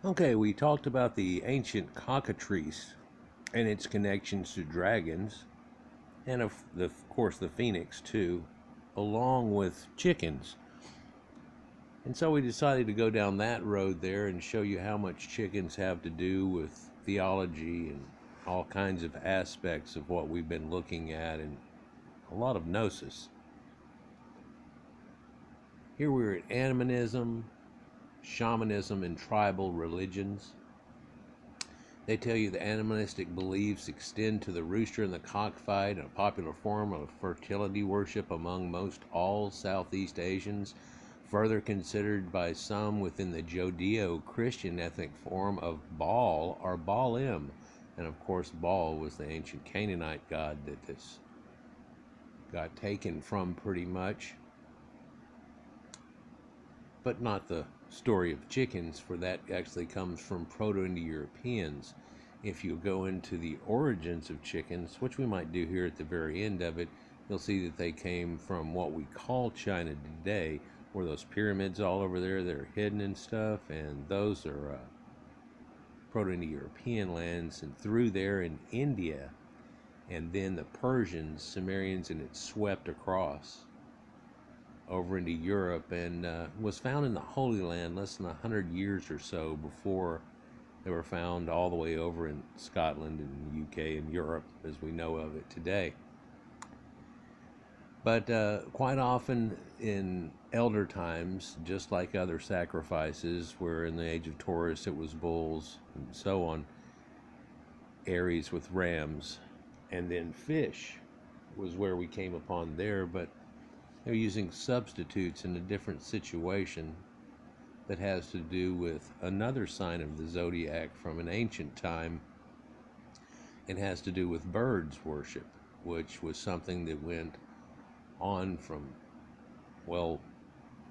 Okay, we talked about the ancient cockatrice and its connections to dragons, and of course the phoenix too, along with chickens. And so we decided to go down that road there and show you how much chickens have to do with theology and all kinds of aspects of what we've been looking at, and a lot of gnosis. Here we're at animism, shamanism, and tribal religions. They tell you the animistic beliefs extend to the rooster and the cockfight, a popular form of fertility worship among most all Southeast Asians, further considered by some within the Judeo-Christian ethnic form of Baal or Baalim. And of course, Baal was the ancient Canaanite god that this got taken from pretty much. But not the story of chickens, for that actually comes from Proto-Indo-Europeans. If you go into the origins of chickens, which we might do here at the very end of it, you'll see that they came from what we call China today, where those pyramids all over there that are hidden and stuff, and those are Proto-Indo-European lands, and through there in India, and then the Persians, Sumerians, and it swept across over into Europe, and was found in the Holy Land less than 100 years or so before they were found all the way over in Scotland and UK and Europe as we know of it today. But quite often in elder times, just like other sacrifices, where in the age of Taurus it was bulls and so on, Aries with rams, and then fish was where we came upon there, but they're using substitutes in a different situation that has to do with another sign of the zodiac from an ancient time, and has to do with birds worship, which was something that went on from, well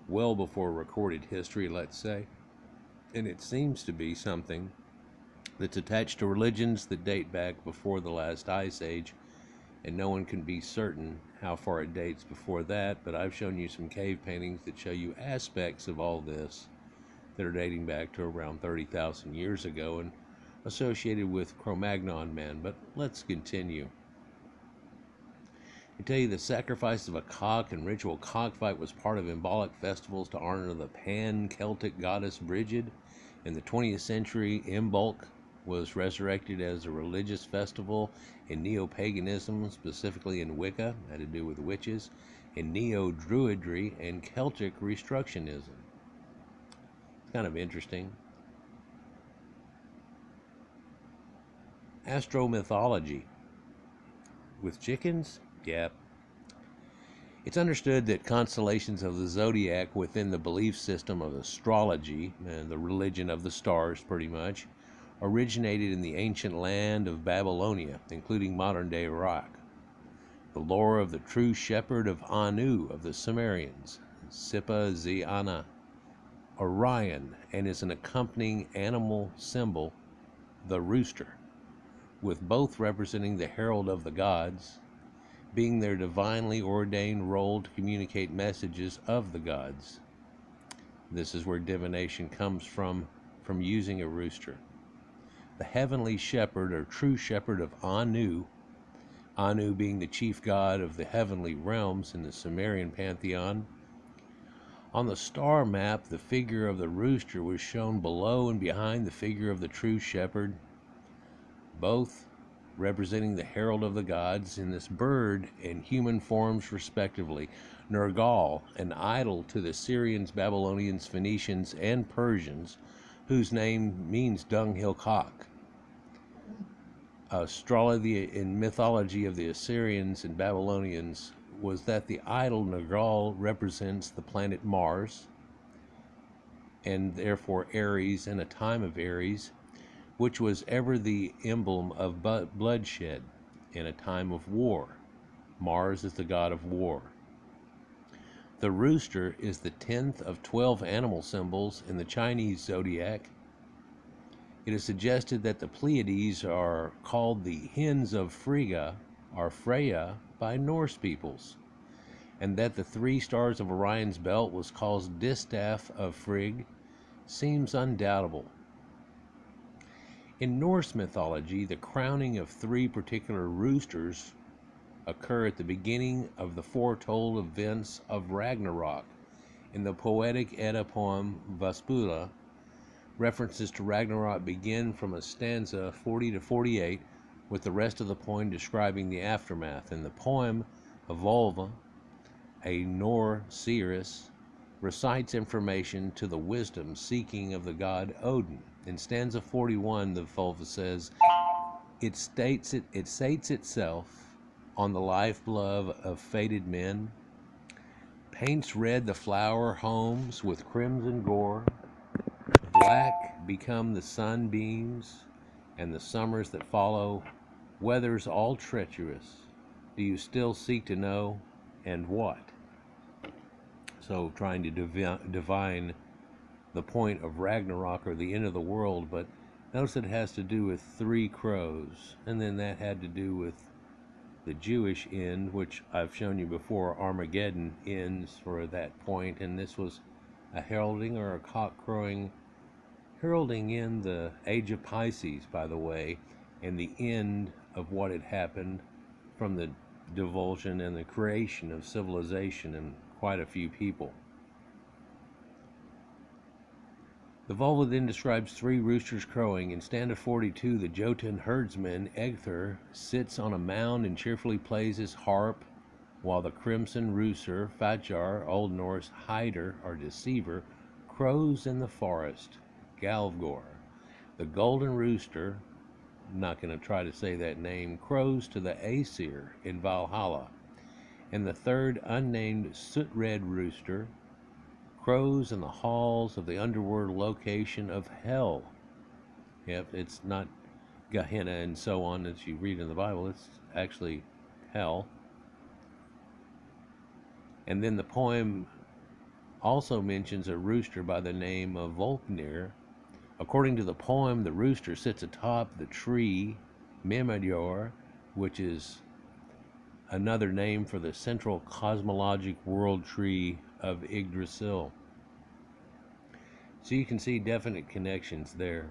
before recorded history, let's say. And it seems to be something that's attached to religions that date back before the last ice age, and no one can be certain how far it dates before that, but I've shown you some cave paintings that show you aspects of all this that are dating back to around 30,000 years ago and associated with Cro-Magnon men. But let's continue. I tell you, the sacrifice of a cock and ritual cockfight was part of symbolic festivals to honor the pan-Celtic goddess Brigid. In the 20th century, Imbolc was resurrected as a religious festival in neo-paganism, specifically in Wicca, had to do with witches, in neo-druidry, and Celtic restructionism. It's kind of interesting. Astromythology. With chickens? Yep. It's understood that constellations of the zodiac within the belief system of astrology, and the religion of the stars pretty much, originated in the ancient land of Babylonia, including modern-day Iraq. The lore of the true shepherd of Anu of the Sumerians, Sipa-zi-Ana, Orion, and is an accompanying animal symbol, the rooster, with both representing the herald of the gods, being their divinely ordained role to communicate messages of the gods. This is where divination comes from using a rooster. The heavenly shepherd or true shepherd of Anu, Anu being the chief god of the heavenly realms in the Sumerian pantheon. On the star map, the figure of the rooster was shown below and behind the figure of the true shepherd, both representing the herald of the gods in this bird and human forms respectively. Nergal, an idol to the Syrians, Babylonians, Phoenicians, and Persians, whose name means dunghill cock. Astrology in mythology of the Assyrians and Babylonians was that the idol Nergal represents the planet Mars, and therefore Aries, and a time of Aries, which was ever the emblem of bloodshed in a time of war. Mars is the god of war. The rooster is the 10th of 12 animal symbols in the Chinese zodiac. It is suggested that the Pleiades are called the hens of Frigga or Freya by Norse peoples, and that the 3 stars of Orion's belt was called Distaff of Frigg seems undoubtable. In Norse mythology, the crowning of three particular roosters occur at the beginning of the foretold events of Ragnarok. In the poetic Edda poem Vaspula, references to Ragnarok begin from a stanza 40 to 48, with the rest of the poem describing the aftermath. In the poem, Volva, a Nor seeress, recites information to the wisdom seeking of the god Odin. In stanza 41, the Volva says, it sates itself on the lifeblood of fated men, paints red the flower homes with crimson gore, black become the sunbeams, and the summers that follow, weathers all treacherous. Do you still seek to know, and what? So trying to divine the point of Ragnarok, or the end of the world, but notice it has to do with three crows, and then that had to do with the Jewish end, which I've shown you before. Armageddon ends for that point, and this was a heralding or a cock crowing, heralding in the age of Pisces, by the way, and the end of what had happened from the divulsion and the creation of civilization and quite a few people. The Volva then describes three roosters crowing. In stanza 42, the Jotun herdsman Egthir sits on a mound and cheerfully plays his harp, while the crimson rooster Fatjar, Old Norse hider or deceiver, crows in the forest, Galvgor. The golden rooster, I'm not going to try to say that name, crows to the Aesir in Valhalla. And the third unnamed soot-red rooster crows in the halls of the underworld location of Hell. Yep, it's not Gehenna and so on as you read in the Bible, it's actually Hell. And then the poem also mentions a rooster by the name of Volknir. According to the poem, the rooster sits atop the tree Mimadior, which is another name for the central cosmologic world tree of Yggdrasil. So you can see definite connections there.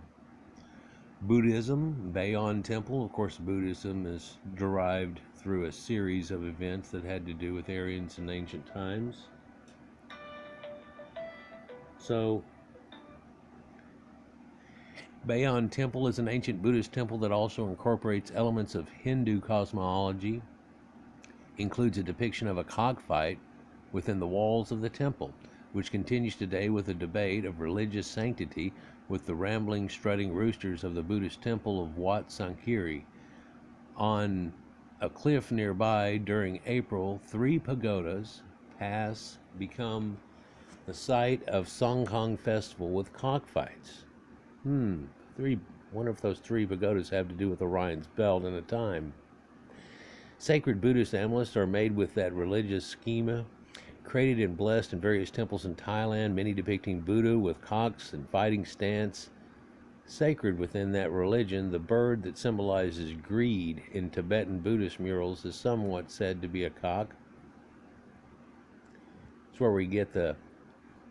Buddhism, Bayon Temple. Of course, Buddhism is derived through a series of events that had to do with Aryans in ancient times. So, Bayon Temple is an ancient Buddhist temple that also incorporates elements of Hindu cosmology, includes a depiction of a cockfight within the walls of the temple, which continues today with a debate of religious sanctity with the rambling, strutting roosters of the Buddhist temple of Wat Sankiri. On a cliff nearby during April, 3 pagodas become the site of Songkong Festival with cockfights. One of those 3 pagodas have to do with Orion's belt in a time. Sacred Buddhist amulets are made with that religious schema, created and blessed in various temples in Thailand, many depicting Buddha with cocks and fighting stance. Sacred within that religion, the bird that symbolizes greed in Tibetan Buddhist murals is somewhat said to be a cock. It's where we get the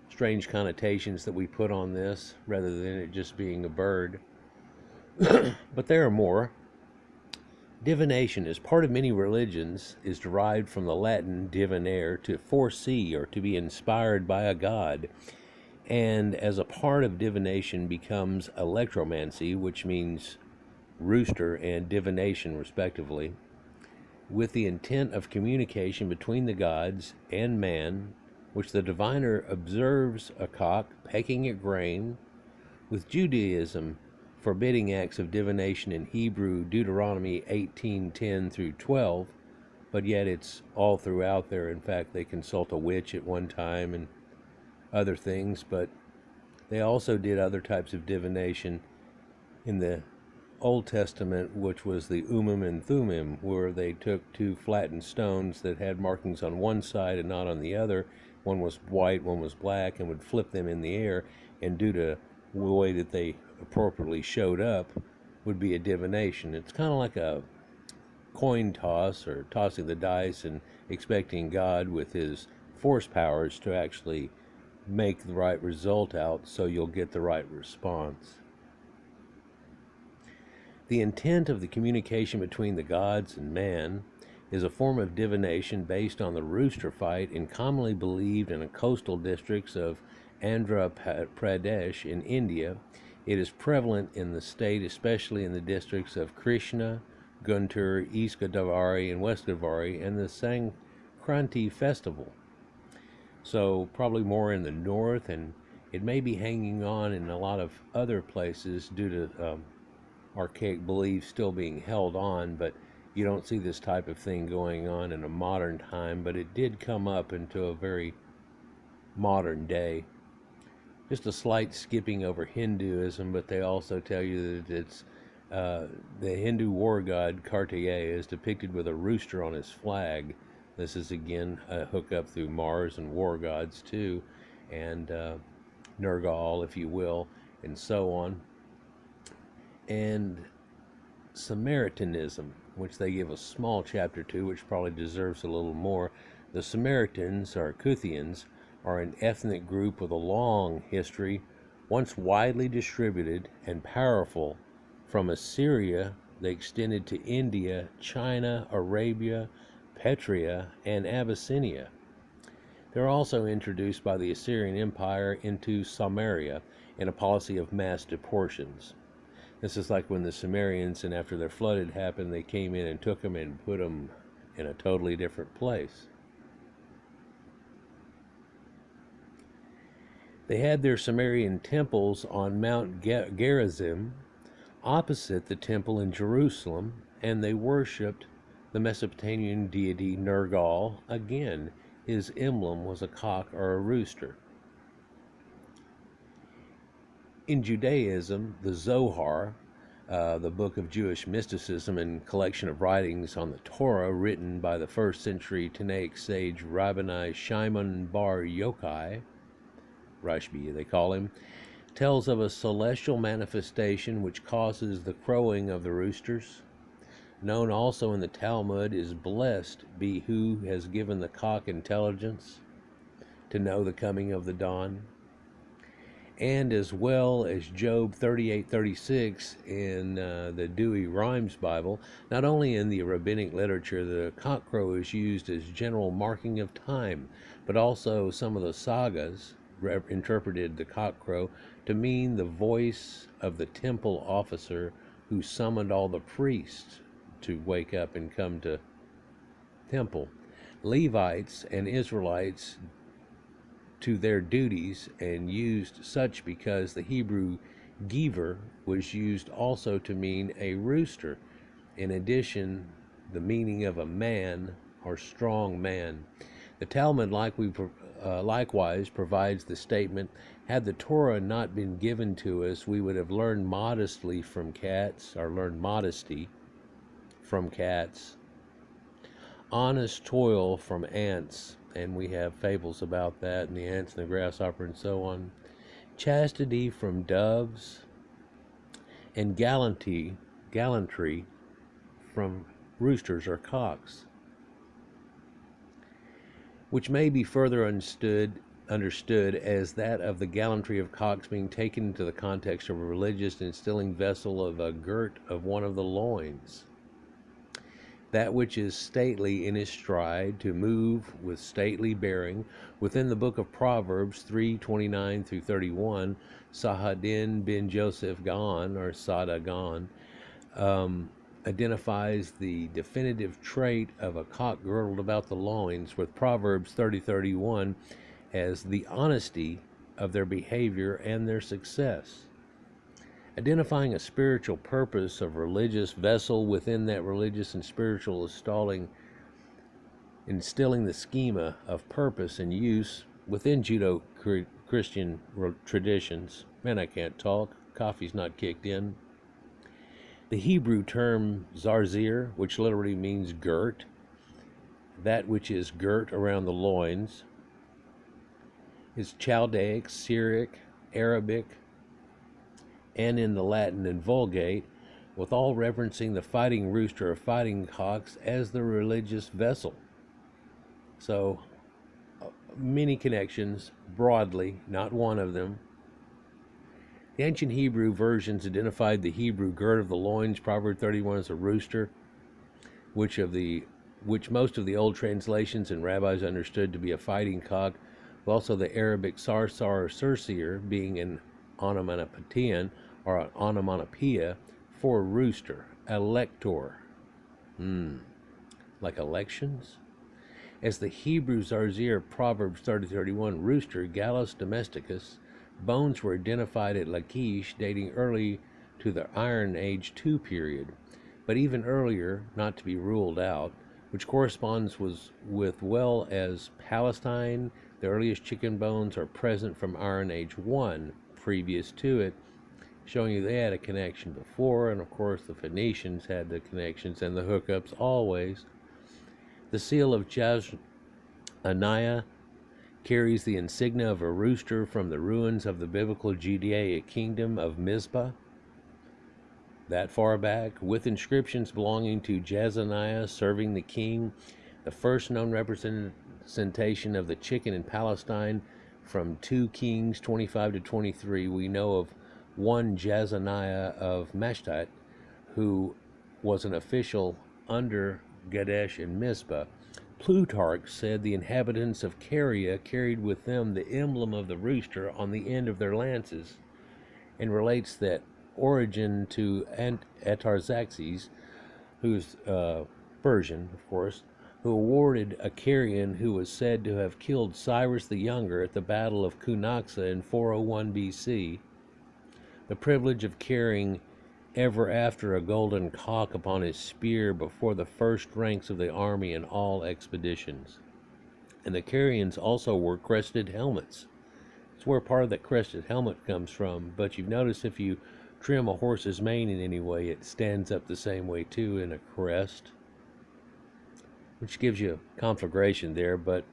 strange connotations that we put on this, rather than it just being a bird. But there are more. Divination, as part of many religions, is derived from the Latin divinare, to foresee or to be inspired by a god, and as a part of divination becomes electromancy, which means rooster and divination respectively, with the intent of communication between the gods and man, which the diviner observes a cock pecking at grain, with Judaism forbidding acts of divination in Hebrew, Deuteronomy 18:10 through 12, but yet it's all throughout there. In fact, they consult a witch at one time and other things, but they also did other types of divination in the Old Testament, which was the Urim and Thummim, where they took 2 flattened stones that had markings on one side and not on the other. One was white, one was black, and would flip them in the air, and due to the way that they appropriately showed up would be a divination. It's kind of like a coin toss, or tossing the dice and expecting God with his force powers to actually make the right result out so you'll get the right response. The intent of the communication between the gods and man is a form of divination based on the rooster fight and commonly believed in the coastal districts of Andhra Pradesh in India. It is prevalent in the state, especially in the districts of Krishna, Guntur, East Godavari, and West Godavari, and the Sankranti festival. So probably more in the north, and it may be hanging on in a lot of other places due to archaic beliefs still being held on, but you don't see this type of thing going on in a modern time, but it did come up into a very modern day. Just a slight skipping over Hinduism, but they also tell you that it's the Hindu war god Kartikeya is depicted with a rooster on his flag. This is again a hookup through Mars and war gods too, and Nergal, if you will, and so on. And Samaritanism, which they give a small chapter to, which probably deserves a little more. The Samaritans, or Kuthians, are an ethnic group with a long history, once widely distributed and powerful. From Assyria, they extended to India, China, Arabia, Petria, and Abyssinia. They were also introduced by the Assyrian Empire into Samaria in a policy of mass deportations. This is like when the Sumerians, and after their flood had happened, they came in and took them and put them in a totally different place. They had their Sumerian temples on Mount Gerizim, opposite the temple in Jerusalem, and they worshipped the Mesopotamian deity Nergal. Again, his emblem was a cock or a rooster. In Judaism, the Zohar, the book of Jewish mysticism and collection of writings on the Torah written by the first century Tanaic sage Rabbi Shimon bar Yochai, Rashbi they call him, tells of a celestial manifestation which causes the crowing of the roosters. Known also in the Talmud is blessed be who has given the cock intelligence to know the coming of the dawn. And as well as Job 38:36 in the Dewey Rhymes Bible, not only in the rabbinic literature, the cockcrow is used as general marking of time, but also some of the sagas interpreted the cockcrow to mean the voice of the temple officer who summoned all the priests to wake up and come to temple. Levites and Israelites to their duties and used such because the Hebrew giver was used also to mean a rooster. In addition, the meaning of a man or strong man. The Talmud likewise provides the statement, had the Torah not been given to us, we would have learned modestly from cats, or learned modesty from cats, honest toil from ants, and we have fables about that, and the ants and the grasshopper and so on, chastity from doves, and gallantry from roosters or cocks, which may be further understood as that of the gallantry of cocks being taken into the context of a religious instilling vessel of a girt of one of the loins. That which is stately in his stride, to move with stately bearing. Within the book of Proverbs 3:29 through 31, Sahadin bin Joseph Gan, or Sada Gan, identifies the definitive trait of a cock girdled about the loins, with Proverbs 30:31 as the honesty of their behavior and their success. Identifying a spiritual purpose of religious vessel within that religious and spiritual instilling the schema of purpose and use within Judeo-Christian traditions. Man, I can't talk. Coffee's not kicked in. The Hebrew term zarzir, which literally means girt, that which is girt around the loins, is Chaldaic, Syriac, Arabic, and in the Latin and Vulgate, with all referencing the fighting rooster or fighting cocks as the religious vessel. So, many connections, broadly, not one of them. The ancient Hebrew versions identified the Hebrew gird of the loins, Proverb 31, as a rooster, which most of the old translations and rabbis understood to be a fighting cock, but also the Arabic sarsar or surseer being an onomatopoeian or an onomatopoeia for rooster, elector, like elections. As the Hebrew zarzir, Proverbs 30:31, rooster, Gallus domesticus, bones were identified at Lachish, dating early to the Iron Age II period, but even earlier, not to be ruled out, which corresponds with well as Palestine. The earliest chicken bones are present from Iron Age I, previous to it, showing you they had a connection before, and of course the Phoenicians had the connections and the hookups always. The seal of Jazaniah carries the insignia of a rooster from the ruins of the biblical Judaic kingdom of Mizpah, that far back, with inscriptions belonging to Jazaniah serving the king. The first known representation of the chicken in Palestine from 2 Kings 25-23, we know of one Jazaniah of Mashtat, who was an official under Gadesh and Mizpah. Plutarch said the inhabitants of Caria carried with them the emblem of the rooster on the end of their lances, and relates that origin to Artaxerxes, who's Persian, of course, who awarded a Carian who was said to have killed Cyrus the Younger at the Battle of Cunaxa in 401 BC, the privilege of carrying ever after a golden cock upon his spear before the first ranks of the army in all expeditions. And the Carians also wore crested helmets. It's where part of that crested helmet comes from, but you've noticed if you trim a horse's mane in any way, it stands up the same way too in a crest, which gives you conflagration there. But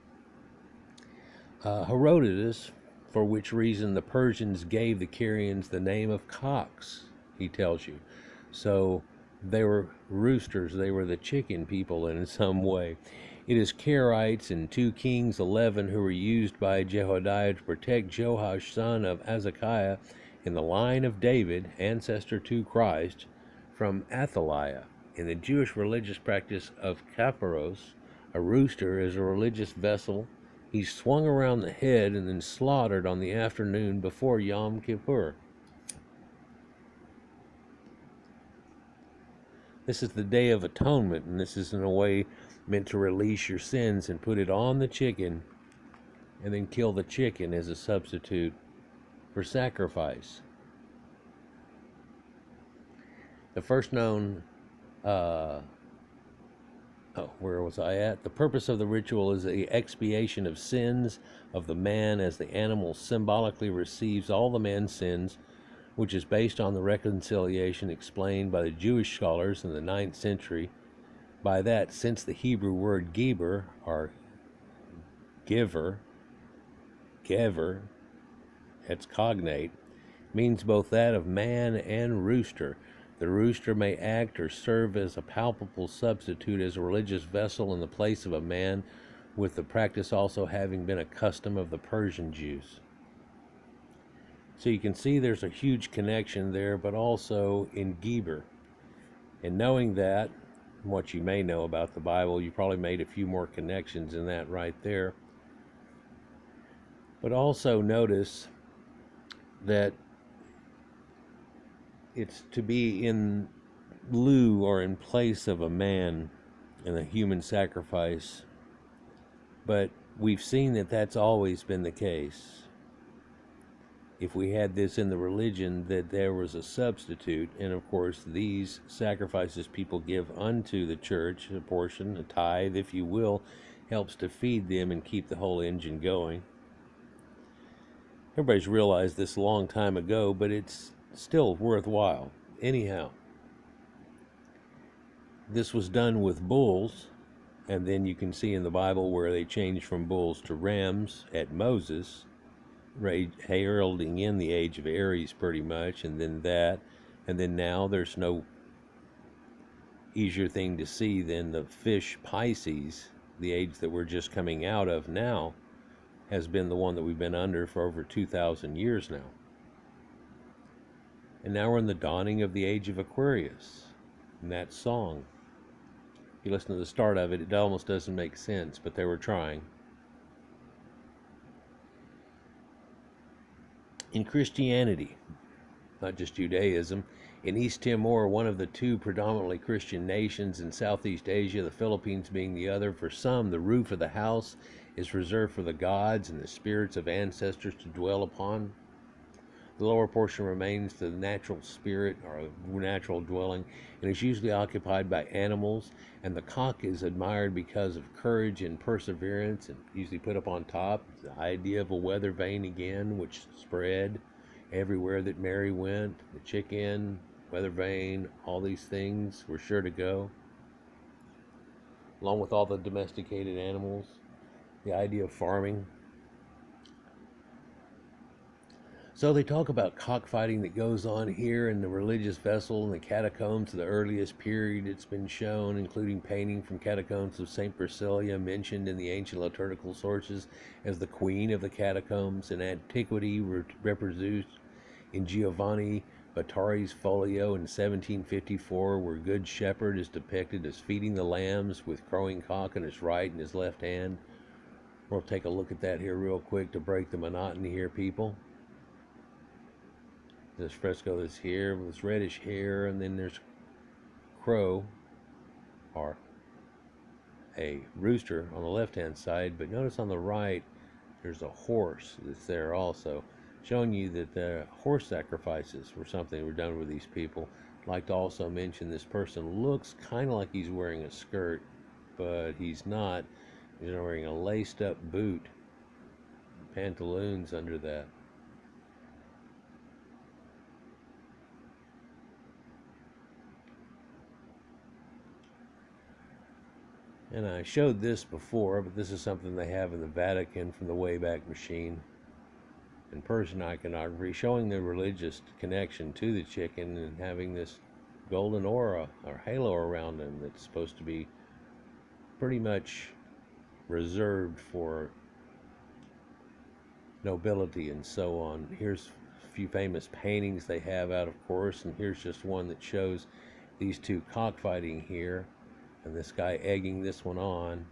Herodotus, for which reason the Persians gave the Carians the name of cocks, he tells you. So they were roosters, they were the chicken people in some way. It is Carites in 2 Kings 11 who were used by Jehoiada to protect Joash, son of Azakiah, in the line of David, ancestor to Christ, from Athaliah. In the Jewish religious practice of Kapparos, a rooster is a religious vessel. He's swung around the head and then slaughtered on the afternoon before Yom Kippur. This is the Day of Atonement, and this is in a way meant to release your sins and put it on the chicken and then kill the chicken as a substitute for sacrifice. The first known, where was I at? The purpose of the ritual is the expiation of sins of the man, as the animal symbolically receives all the man's sins, which is based on the reconciliation explained by the Jewish scholars in the 9th century. By that, since the Hebrew word geber, or giver, that's cognate, means both that of man and rooster. The rooster may act or serve as a palpable substitute as a religious vessel in the place of a man, with the practice also having been a custom of the Persian Jews. So you can see there's a huge connection there, but also in Geber. And knowing that, what you may know about the Bible, you probably made a few more connections in that right there. But also notice that it's to be in lieu or in place of a man in a human sacrifice. But we've seen that that's always been the case. If we had this in the religion, that there was a substitute, and of course these sacrifices people give unto the church, a portion, a tithe, if you will, helps to feed them and keep the whole engine going. Everybody's realized this a long time ago, but it's still worthwhile. Anyhow, this was done with bulls, and then you can see in the Bible where they changed from bulls to rams at Moses, heralding in the age of Aries pretty much, and then now there's no easier thing to see than the fish Pisces, the age that we're just coming out of now, has been the one that we've been under for over 2,000 years now. And now we're in the dawning of the age of Aquarius. In that song, if you listen to the start of it, it almost doesn't make sense, but they were trying. In Christianity, not just Judaism, in East Timor, one of the two predominantly Christian nations in Southeast Asia, the Philippines being the other, for some, the roof of the house is reserved for the gods and the spirits of ancestors to dwell upon. The lower portion remains the natural spirit or natural dwelling and is usually occupied by animals, and the cock is admired because of courage and perseverance and usually put up on top. The idea of a weather vane again, which spread everywhere that Mary went. The chicken, weather vane, all these things were sure to go, along with all the domesticated animals. The idea of farming. So they talk about cockfighting that goes on here in the religious vessel in the catacombs of the earliest period it's been shown, including painting from catacombs of St. Priscilla, mentioned in the ancient liturgical sources as the queen of the catacombs. In antiquity, reproduced in Giovanni Battari's folio in 1754, where Good Shepherd is depicted as feeding the lambs with crowing cock in his right and his left hand. We'll take a look at that here real quick to break the monotony here, people. This fresco that's here with this reddish hair, and then there's crow or a rooster on the left hand side, but notice on the right there's a horse that's there also, showing you that the horse sacrifices were something that were done with these people. I'd like to also mention this person looks kind of like he's wearing a skirt, but he's not. He's wearing a laced up boot, pantaloons under that. And I showed this before, but this is something they have in the Vatican from the Wayback Machine and Persian iconography, showing the religious connection to the chicken and having this golden aura or halo around him that's supposed to be pretty much reserved for nobility and so on. Here's a few famous paintings they have out, of course, and here's just one that shows these two cockfighting here. And this guy egging this one on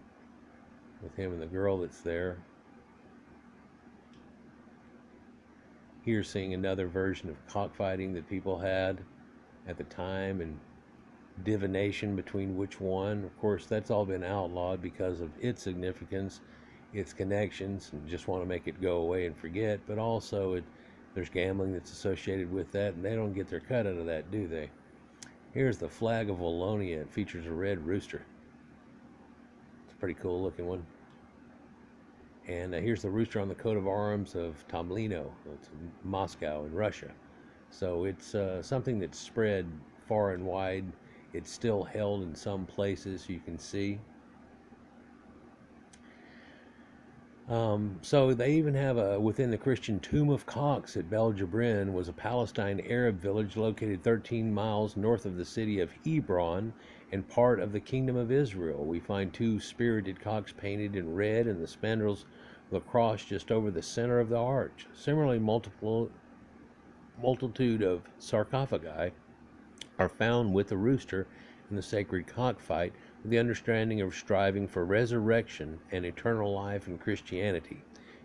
with him and the girl that's there. Here seeing another version of cockfighting that people had at the time, and divination between which one. Of course, that's all been outlawed because of its significance, its connections, and just want to make it go away and forget. But also there's gambling that's associated with that, and they don't get their cut out of that, do they? Here's the flag of Wallonia. It features a red rooster. It's a pretty cool looking one. And here's the rooster on the coat of arms of Tomlino. It's Moscow in Russia. So it's something that's spread far and wide. It's still held in some places, you can see. So they even have within the Christian tomb of cocks at Bel Jabrin was a Palestine Arab village located 13 miles north of the city of Hebron and part of the Kingdom of Israel. We find two spirited cocks painted in red and the spandrels of the cross just over the center of the arch. Similarly, multitude of sarcophagi are found with the rooster in the sacred cockfight, with the understanding of striving for resurrection and eternal life in Christianity.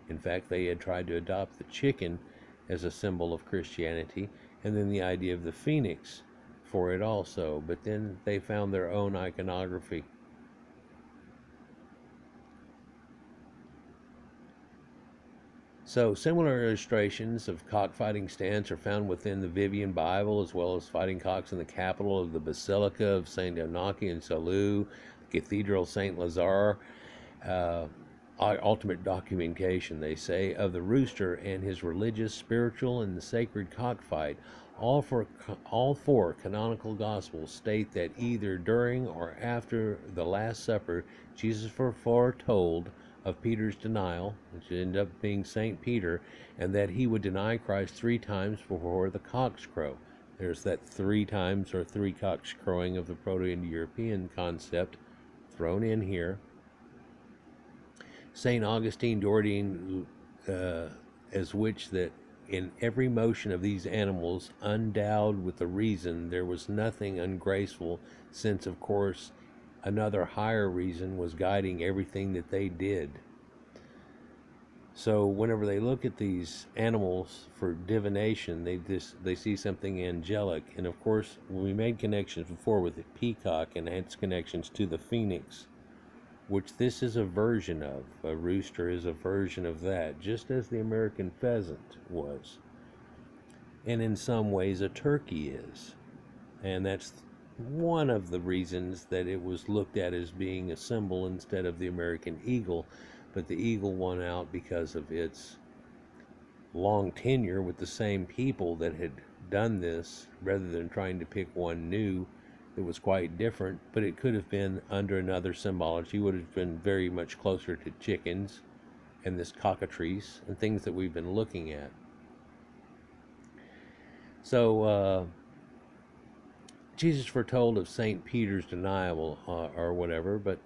In fact, they had tried to adopt the chicken as a symbol of Christianity, and then the idea of the phoenix for it also, but then they found their own iconography. So similar illustrations of cockfighting stands are found within the Vivian Bible, as well as fighting cocks in the capital of the Basilica of St. Onaki in Salou, the Cathedral of St. Lazare. Ultimate documentation, they say, of the rooster and his religious, spiritual, and the sacred cockfight. All four canonical Gospels state that either during or after the Last Supper, Jesus foretold of Peter's denial, which ended up being St. Peter, and that he would deny Christ 3 times before the cocks crow. There's that 3 times or 3 cocks crowing of the Proto-Indo-European concept thrown in here. St. Augustine d'Ordine, as which that in every motion of these animals, endowed with a reason, there was nothing ungraceful, since, of course, another higher reason was guiding everything that they did. So whenever they look at these animals for divination, they see something angelic. And of course, we made connections before with the peacock and its connections to the phoenix, which this is a version of. A rooster is a version of that, just as the American pheasant was. And in some ways, a turkey is. And that's one of the reasons that it was looked at as being a symbol instead of the American eagle. But the eagle won out because of its long tenure with the same people that had done this, rather than trying to pick one new that was quite different. But it could have been under another symbology, would have been very much closer to chickens and this cockatrice and things that we've been looking at. So Jesus foretold of St. Peter's denial or whatever, but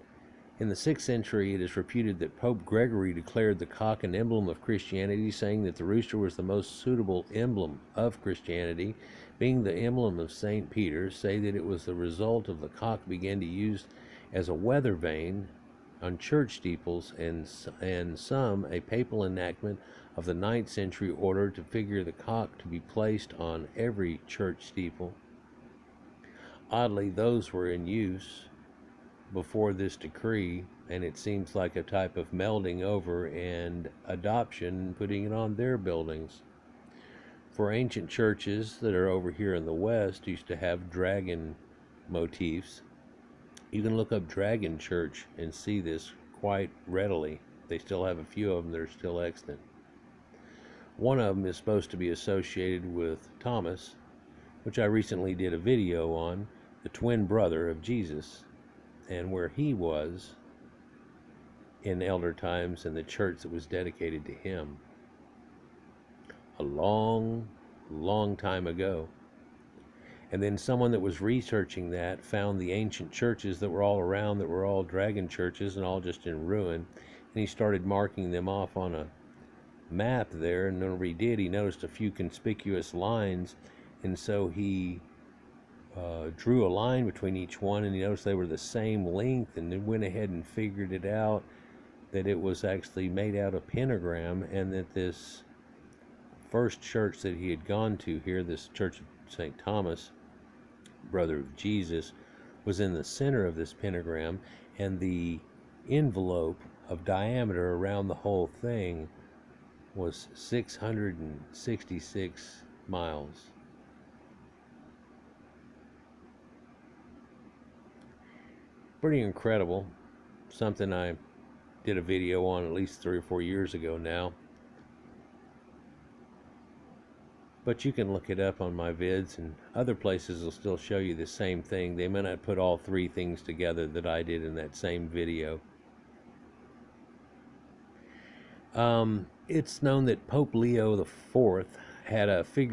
in the 6th century, it is reputed that Pope Gregory declared the cock an emblem of Christianity, saying that the rooster was the most suitable emblem of Christianity. Being the emblem of St. Peter, say that it was the result of the cock began to use as a weather vane on church steeples, and some a papal enactment of the 9th century order to figure the cock to be placed on every church steeple. Oddly, those were in use before this decree, and it seems like a type of melding over and adoption, putting it on their buildings. For ancient churches that are over here in the West used to have dragon motifs. You can look up Dragon Church and see this quite readily. They still have a few of them that are still extant. One of them is supposed to be associated with Thomas, which I recently did a video on, the twin brother of Jesus, and where he was in elder times and the church that was dedicated to him a long, long time ago. And then someone that was researching that found the ancient churches that were all around, that were all dragon churches and all just in ruin, and he started marking them off on a map there. And whenever he did, he noticed a few conspicuous lines, and so he drew a line between each one, and he noticed they were the same length, and then went ahead and figured it out that it was actually made out of pentagram, and that this first church that he had gone to here, this Church of St. Thomas, brother of Jesus, was in the center of this pentagram, and the envelope of diameter around the whole thing was 666 miles. Pretty incredible. Something I did a video on at least 3 or 4 years ago now. But you can look it up on my vids, and other places will still show you the same thing. They may not put all 3 things together that I did in that same video. It's known that Pope Leo IV had a figure